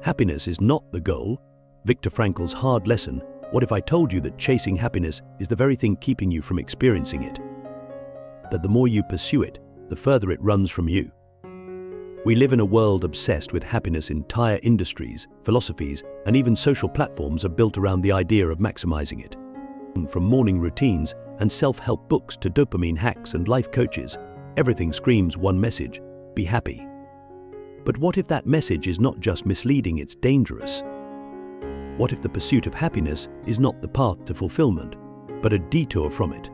Happiness is not the goal. Viktor Frankl's hard lesson. What if I told you that chasing happiness is the very thing keeping you from experiencing it? That the more you pursue it, the further it runs from you. We live in a world obsessed with happiness. Entire industries, philosophies, and even social platforms are built around the idea of maximizing it. From morning routines and self-help books to dopamine hacks and life coaches, everything screams one message: be happy. But what if that message is not just misleading, it's dangerous? What if the pursuit of happiness is not the path to fulfillment, but a detour from it?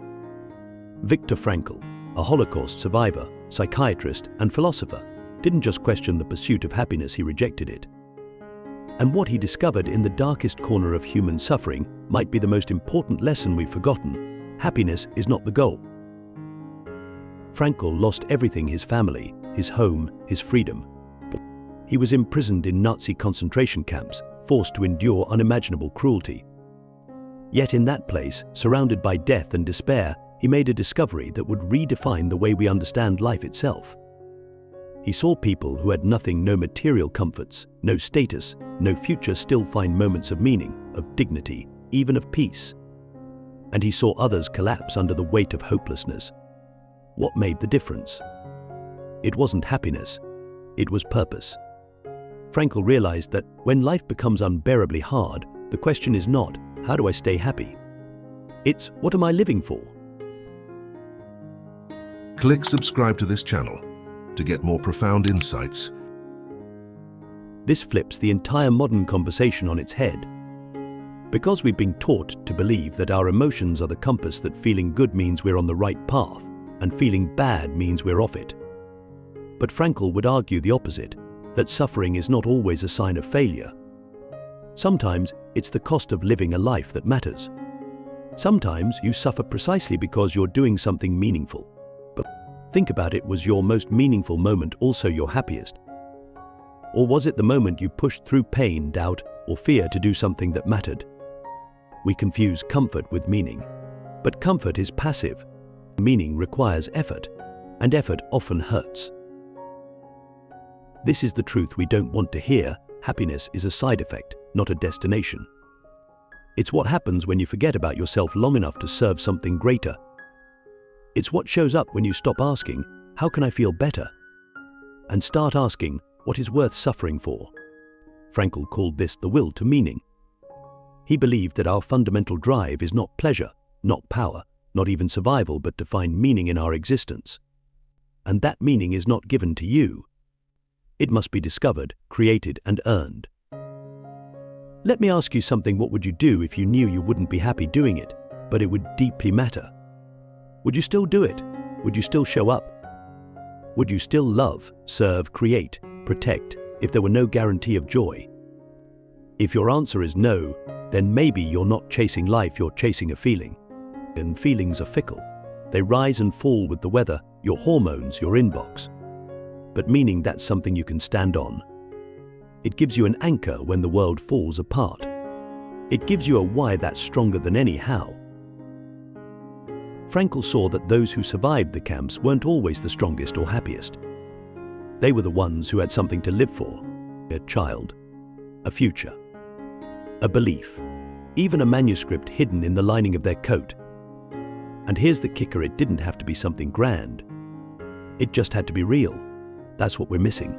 Viktor Frankl, a Holocaust survivor, psychiatrist, and philosopher, didn't just question the pursuit of happiness, he rejected it. And what he discovered in the darkest corner of human suffering might be the most important lesson we've forgotten: happiness is not the goal. Frankl lost everything: his family, his home, his freedom. He was imprisoned in Nazi concentration camps, forced to endure unimaginable cruelty. Yet in that place, surrounded by death and despair, he made a discovery that would redefine the way we understand life itself. He saw people who had nothing, no material comforts, no status, no future, still find moments of meaning, of dignity, even of peace. And he saw others collapse under the weight of hopelessness. What made the difference? It wasn't happiness, it was purpose. Frankl realized that when life becomes unbearably hard, the question is not, how do I stay happy? It's, what am I living for? Click subscribe to this channel to get more profound insights. This flips the entire modern conversation on its head. Because we've been taught to believe that our emotions are the compass, that feeling good means we're on the right path, and feeling bad means we're off it. But Frankl would argue the opposite, that suffering is not always a sign of failure. Sometimes it's the cost of living a life that matters. Sometimes you suffer precisely because you're doing something meaningful. But think about it, was your most meaningful moment also your happiest? Or was it the moment you pushed through pain, doubt, or fear to do something that mattered? We confuse comfort with meaning. But comfort is passive. Meaning requires effort, and effort often hurts. This is the truth we don't want to hear. Happiness is a side effect, not a destination. It's what happens when you forget about yourself long enough to serve something greater. It's what shows up when you stop asking, how can I feel better? And start asking, what is worth suffering for? Frankl called this the will to meaning. He believed that our fundamental drive is not pleasure, not power, not even survival, but to find meaning in our existence. And that meaning is not given to you. It must be discovered, created, and earned. Let me ask you something. What would you do if you knew you wouldn't be happy doing it, but it would deeply matter? Would you still do it? Would you still show up? Would you still love, serve, create, protect, if there were no guarantee of joy? If your answer is no, then maybe you're not chasing life, you're chasing a feeling. And feelings are fickle. They rise and fall with the weather, your hormones, your inbox. But meaning, that's something you can stand on. It gives you an anchor when the world falls apart. It gives you a why that's stronger than any how. Frankl saw that those who survived the camps weren't always the strongest or happiest. They were the ones who had something to live for: a child, a future, a belief, even a manuscript hidden in the lining of their coat. And here's the kicker: it didn't have to be something grand. It just had to be real. That's what we're missing.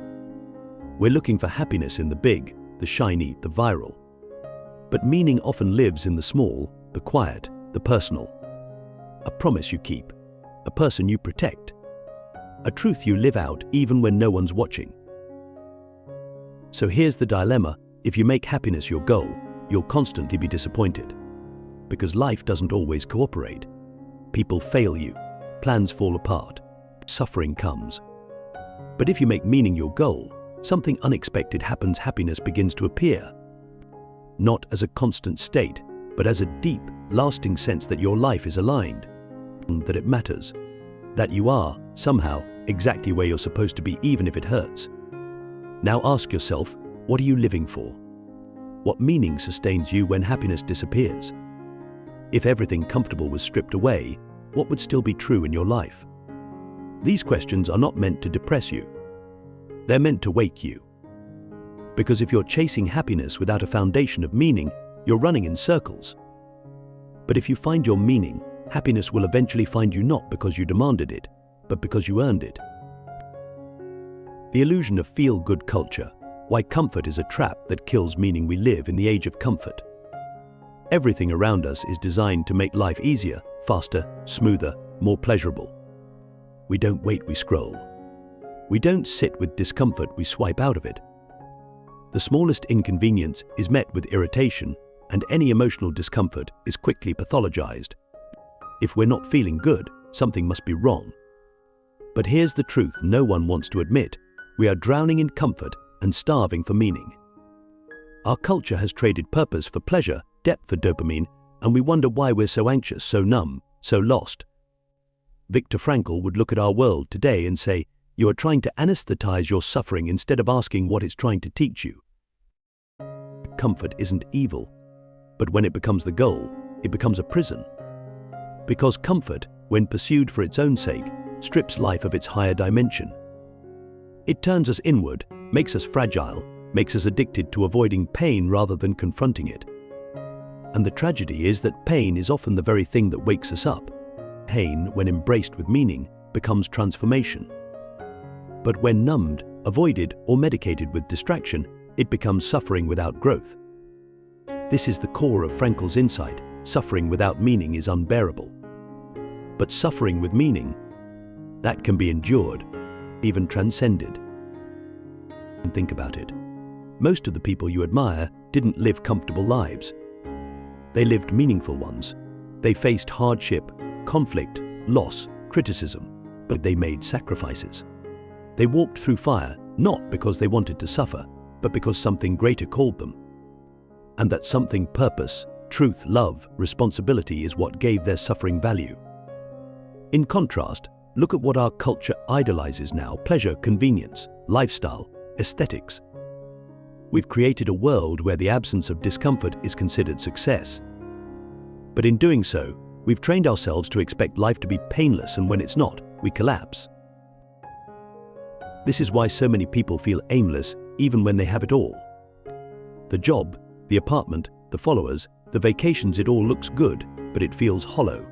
We're looking for happiness in the big, the shiny, the viral. But meaning often lives in the small, the quiet, the personal. A promise you keep, a person you protect, a truth you live out even when no one's watching. So here's the dilemma: if you make happiness your goal, you'll constantly be disappointed. Because life doesn't always cooperate. People fail you, plans fall apart, suffering comes. But if you make meaning your goal, something unexpected happens. Happiness begins to appear. Not as a constant state, but as a deep, lasting sense that your life is aligned, that it matters, that you are, somehow, exactly where you're supposed to be, even if it hurts. Now ask yourself, what are you living for? What meaning sustains you when happiness disappears? If everything comfortable was stripped away, what would still be true in your life? These questions are not meant to depress you. They're meant to wake you. Because if you're chasing happiness without a foundation of meaning, you're running in circles. But if you find your meaning, happiness will eventually find you, not because you demanded it, but because you earned it. The illusion of feel-good culture, why comfort is a trap that kills meaning. We live in the age of comfort. Everything around us is designed to make life easier, faster, smoother, more pleasurable. We don't wait, we scroll. We don't sit with discomfort, we swipe out of it. The smallest inconvenience is met with irritation, and any emotional discomfort is quickly pathologized. If we're not feeling good, something must be wrong. But here's the truth no one wants to admit. We are drowning in comfort and starving for meaning. Our culture has traded purpose for pleasure, depth for dopamine, and we wonder why we're so anxious, so numb, so lost. Viktor Frankl would look at our world today and say, "You are trying to anesthetize your suffering instead of asking what it's trying to teach you." Comfort isn't evil, but when it becomes the goal, it becomes a prison. Because comfort, when pursued for its own sake, strips life of its higher dimension. It turns us inward, makes us fragile, makes us addicted to avoiding pain rather than confronting it. And the tragedy is that pain is often the very thing that wakes us up. Pain, when embraced with meaning, becomes transformation. But when numbed, avoided, or medicated with distraction, it becomes suffering without growth. This is the core of Frankl's insight: suffering without meaning is unbearable. But suffering with meaning, that can be endured, even transcended. And think about it. Most of the people you admire didn't live comfortable lives. They lived meaningful ones. They faced hardship, conflict, loss, criticism, but they made sacrifices. They walked through fire, not because they wanted to suffer, but because something greater called them. And that something, purpose, truth, love, responsibility, is what gave their suffering value. In contrast, look at what our culture idolizes now: pleasure, convenience, lifestyle, aesthetics. We've created a world where the absence of discomfort is considered success. But in doing so, we've trained ourselves to expect life to be painless, and when it's not, we collapse. This is why so many people feel aimless even when they have it all. The job, the apartment, the followers, the vacations, it all looks good, but it feels hollow.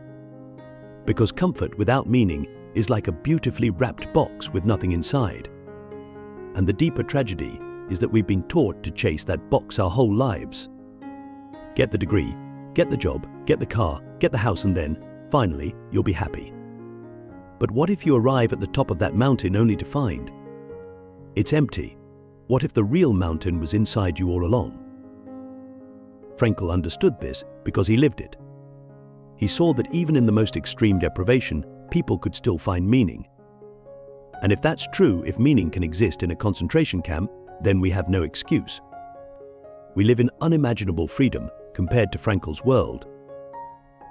Because comfort without meaning is like a beautifully wrapped box with nothing inside. And the deeper tragedy is that we've been taught to chase that box our whole lives. Get the degree, get the job, get the car, get the house, and then, finally, you'll be happy. But what if you arrive at the top of that mountain only to find it's empty? What if the real mountain was inside you all along? Frankl understood this because he lived it. He saw that even in the most extreme deprivation, people could still find meaning. And if that's true, if meaning can exist in a concentration camp, then we have no excuse. We live in unimaginable freedom compared to Frankl's world.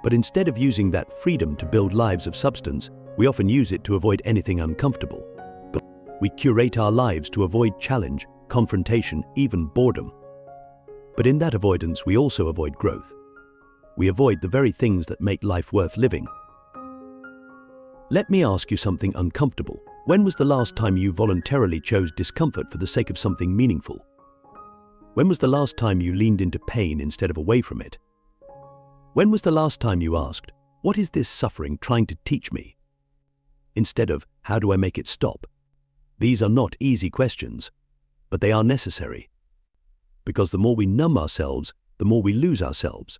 But instead of using that freedom to build lives of substance, we often use it to avoid anything uncomfortable. But we curate our lives to avoid challenge, confrontation, even boredom. But in that avoidance, we also avoid growth. We avoid the very things that make life worth living. Let me ask you something uncomfortable. When was the last time you voluntarily chose discomfort for the sake of something meaningful? When was the last time you leaned into pain instead of away from it? When was the last time you asked, "What is this suffering trying to teach me?" instead of, "How do I make it stop?" These are not easy questions, but they are necessary. Because the more we numb ourselves, the more we lose ourselves.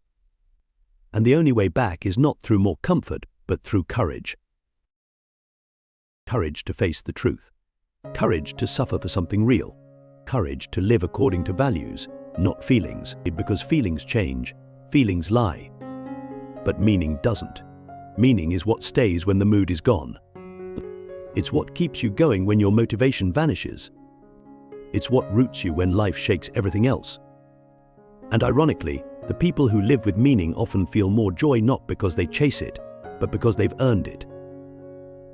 And the only way back is not through more comfort, but through courage. Courage to face the truth. Courage to suffer for something real. Courage to live according to values, not feelings. Because feelings change, feelings lie. But meaning doesn't. Meaning is what stays when the mood is gone. It's what keeps you going when your motivation vanishes. It's what roots you when life shakes everything else. And ironically, the people who live with meaning often feel more joy not because they chase it, but because they've earned it.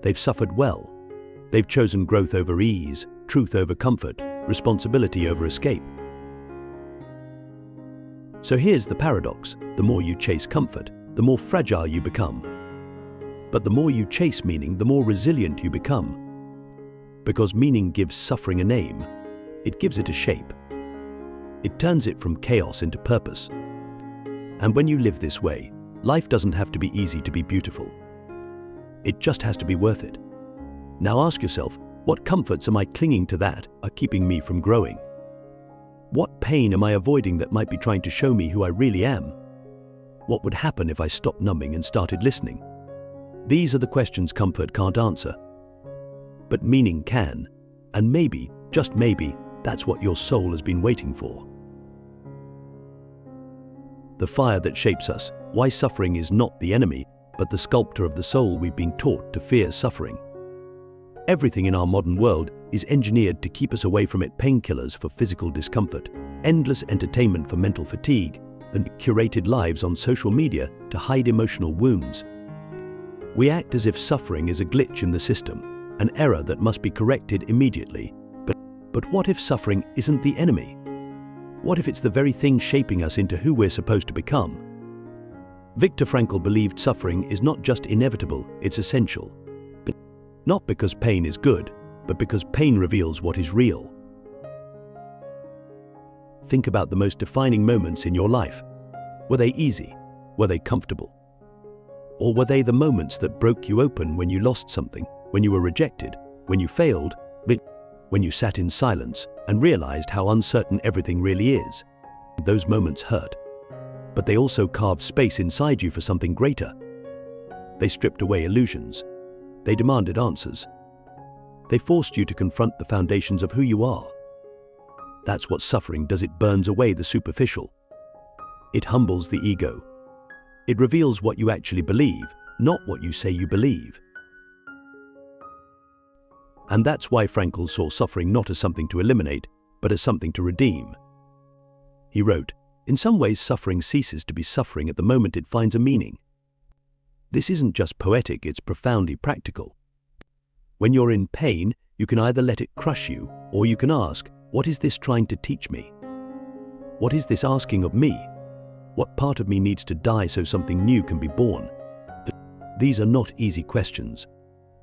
They've suffered well. They've chosen growth over ease, truth over comfort, responsibility over escape. So here's the paradox. The more you chase comfort, the more fragile you become. But the more you chase meaning, the more resilient you become. Because meaning gives suffering a name. It gives it a shape. It turns it from chaos into purpose. And when you live this way, life doesn't have to be easy to be beautiful. It just has to be worth it. Now ask yourself, what comforts am I clinging to that are keeping me from growing? What pain am I avoiding that might be trying to show me who I really am? What would happen if I stopped numbing and started listening? These are the questions comfort can't answer. But meaning can, and maybe, just maybe, that's what your soul has been waiting for. The fire that shapes us, why suffering is not the enemy, but the sculptor of the soul we've been taught to fear suffering. Everything in our modern world is engineered to keep us away from it: painkillers for physical discomfort, endless entertainment for mental fatigue, and curated lives on social media to hide emotional wounds. We act as if suffering is a glitch in the system, an error that must be corrected immediately. But what if suffering isn't the enemy? What if it's the very thing shaping us into who we're supposed to become? Viktor Frankl believed suffering is not just inevitable, it's essential. But not because pain is good, but because pain reveals what is real. Think about the most defining moments in your life. Were they easy? Were they comfortable? Or were they the moments that broke you open when you lost something, when you were rejected, when you failed, when you sat in silence and realized how uncertain everything really is? Those moments hurt, but they also carved space inside you for something greater. They stripped away illusions. They demanded answers. They forced you to confront the foundations of who you are. That's what suffering does. It burns away the superficial. It humbles the ego. It reveals what you actually believe, not what you say you believe. And that's why Frankl saw suffering not as something to eliminate, but as something to redeem. He wrote, "In some ways, suffering ceases to be suffering at the moment it finds a meaning." This isn't just poetic, it's profoundly practical. When you're in pain, you can either let it crush you, or you can ask, what is this trying to teach me? What is this asking of me? What part of me needs to die so something new can be born? These are not easy questions,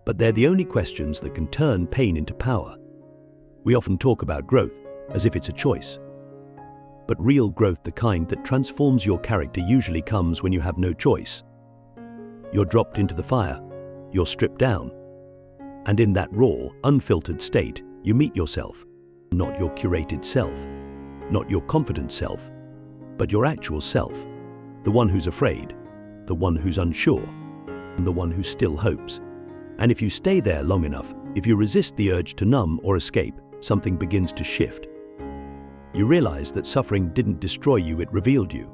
but they're the only questions that can turn pain into power. We often talk about growth as if it's a choice. But real growth, the kind that transforms your character, usually comes when you have no choice. You're dropped into the fire, you're stripped down, and in that raw, unfiltered state, you meet yourself. Not your curated self, not your confident self, but your actual self, the one who's afraid, the one who's unsure, and the one who still hopes. And if you stay there long enough, if you resist the urge to numb or escape, something begins to shift. You realize that suffering didn't destroy you, it revealed you.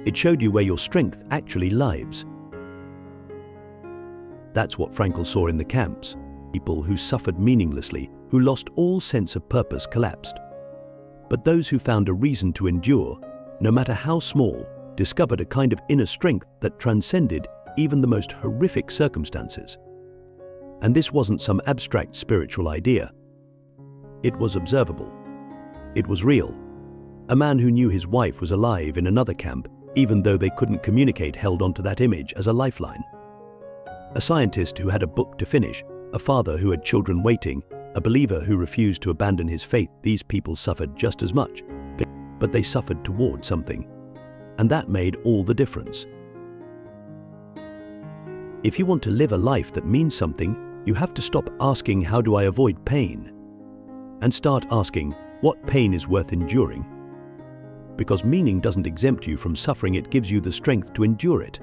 It showed you where your strength actually lies. That's what Frankl saw in the camps. People who suffered meaninglessly, who lost all sense of purpose, collapsed. But those who found a reason to endure, no matter how small, discovered a kind of inner strength that transcended even the most horrific circumstances. And this wasn't some abstract spiritual idea. It was observable. It was real. A man who knew his wife was alive in another camp, even though they couldn't communicate, held onto that image as a lifeline. A scientist who had a book to finish, a father who had children waiting, a believer who refused to abandon his faith. These people suffered just as much, but they suffered toward something. And that made all the difference. If you want to live a life that means something, you have to stop asking, how do I avoid pain? And start asking, what pain is worth enduring? Because meaning doesn't exempt you from suffering, it gives you the strength to endure it.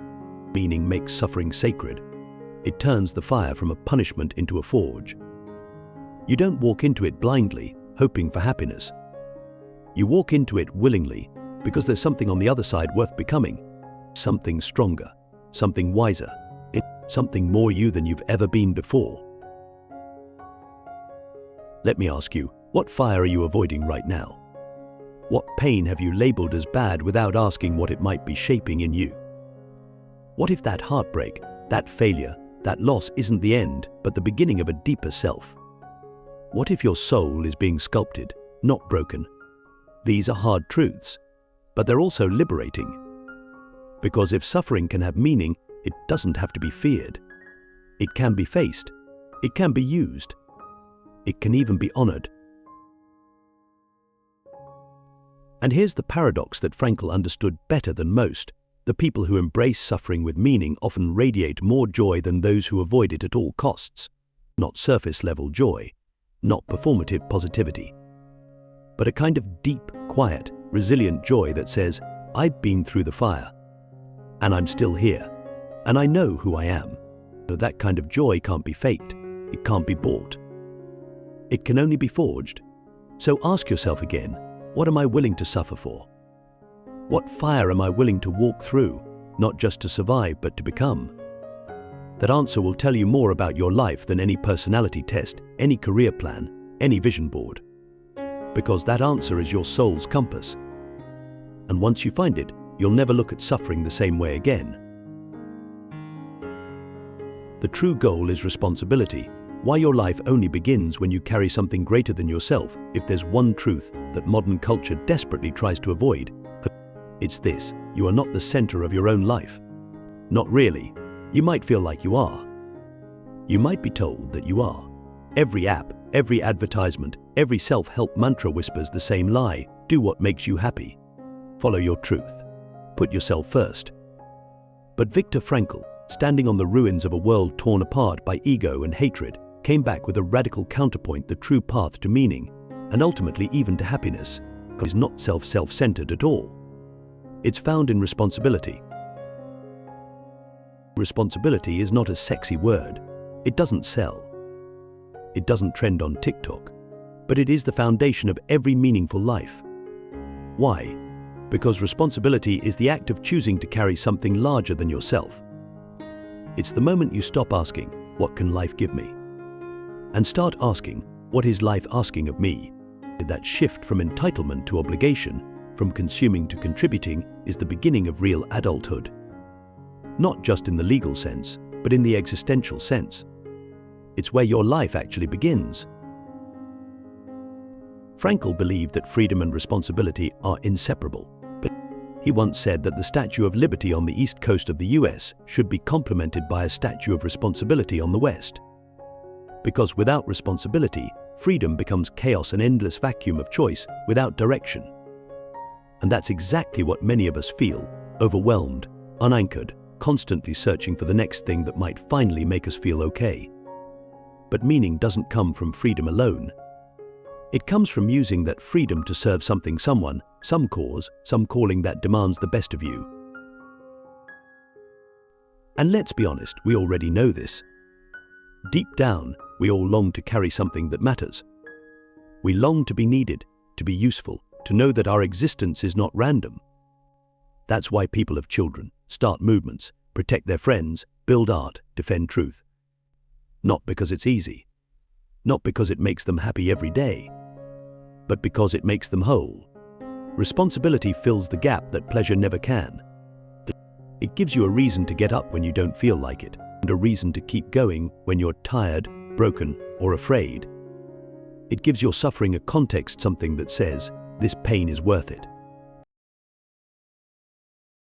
Meaning makes suffering sacred. It turns the fire from a punishment into a forge. You don't walk into it blindly, hoping for happiness. You walk into it willingly, because there's something on the other side worth becoming. Something stronger, something wiser, something more you than you've ever been before. Let me ask you, what fire are you avoiding right now? What pain have you labeled as bad without asking what it might be shaping in you? What if that heartbreak, that failure, that loss isn't the end, but the beginning of a deeper self? What if your soul is being sculpted, not broken? These are hard truths, but they're also liberating. Because if suffering can have meaning, it doesn't have to be feared. It can be faced. It can be used. It can even be honored. And here's the paradox that Frankl understood better than most. The people who embrace suffering with meaning often radiate more joy than those who avoid it at all costs. Not surface-level joy, not performative positivity, but a kind of deep, quiet, resilient joy that says, I've been through the fire, and I'm still here, and I know who I am. But that kind of joy can't be faked, it can't be bought. It can only be forged. So ask yourself again, what am I willing to suffer for? What fire am I willing to walk through, not just to survive, but to become? That answer will tell you more about your life than any personality test, any career plan, any vision board. Because that answer is your soul's compass. And once you find it, you'll never look at suffering the same way again. The true goal is responsibility. Why your life only begins when you carry something greater than yourself. If there's one truth that modern culture desperately tries to avoid, it's this: you are not the center of your own life. Not really. You might feel like you are. You might be told that you are. Every app, every advertisement, every self-help mantra whispers the same lie: do what makes you happy. Follow your truth. Put yourself first. But Viktor Frankl, standing on the ruins of a world torn apart by ego and hatred, came back with a radical counterpoint: the true path to meaning, and ultimately even to happiness, is not self-centered at all. It's found in responsibility. Responsibility is not a sexy word. It doesn't sell. It doesn't trend on TikTok. But it is the foundation of every meaningful life. Why? Because responsibility is the act of choosing to carry something larger than yourself. It's the moment you stop asking, what can life give me? And start asking, what is life asking of me? That shift from entitlement to obligation, from consuming to contributing, is the beginning of real adulthood. Not just in the legal sense, but in the existential sense. It's where your life actually begins. Frankl believed that freedom and responsibility are inseparable. But he once said that the Statue of Liberty on the east coast of the US should be complemented by a statue of responsibility on the west. Because without responsibility, freedom becomes chaos, an endless vacuum of choice without direction. And that's exactly what many of us feel: overwhelmed, unanchored, constantly searching for the next thing that might finally make us feel okay. But meaning doesn't come from freedom alone. It comes from using that freedom to serve something, someone, some cause, some calling that demands the best of you. And let's be honest, we already know this. Deep down, we all long to carry something that matters. We long to be needed, to be useful, to know that our existence is not random. That's why people have children, start movements, protect their friends, build art, defend truth. Not because it's easy, not because it makes them happy every day, but because it makes them whole. Responsibility fills the gap that pleasure never can. It gives you a reason to get up when you don't feel like it, and a reason to keep going when you're tired, broken, or afraid. It gives your suffering a context, something that says, this pain is worth it.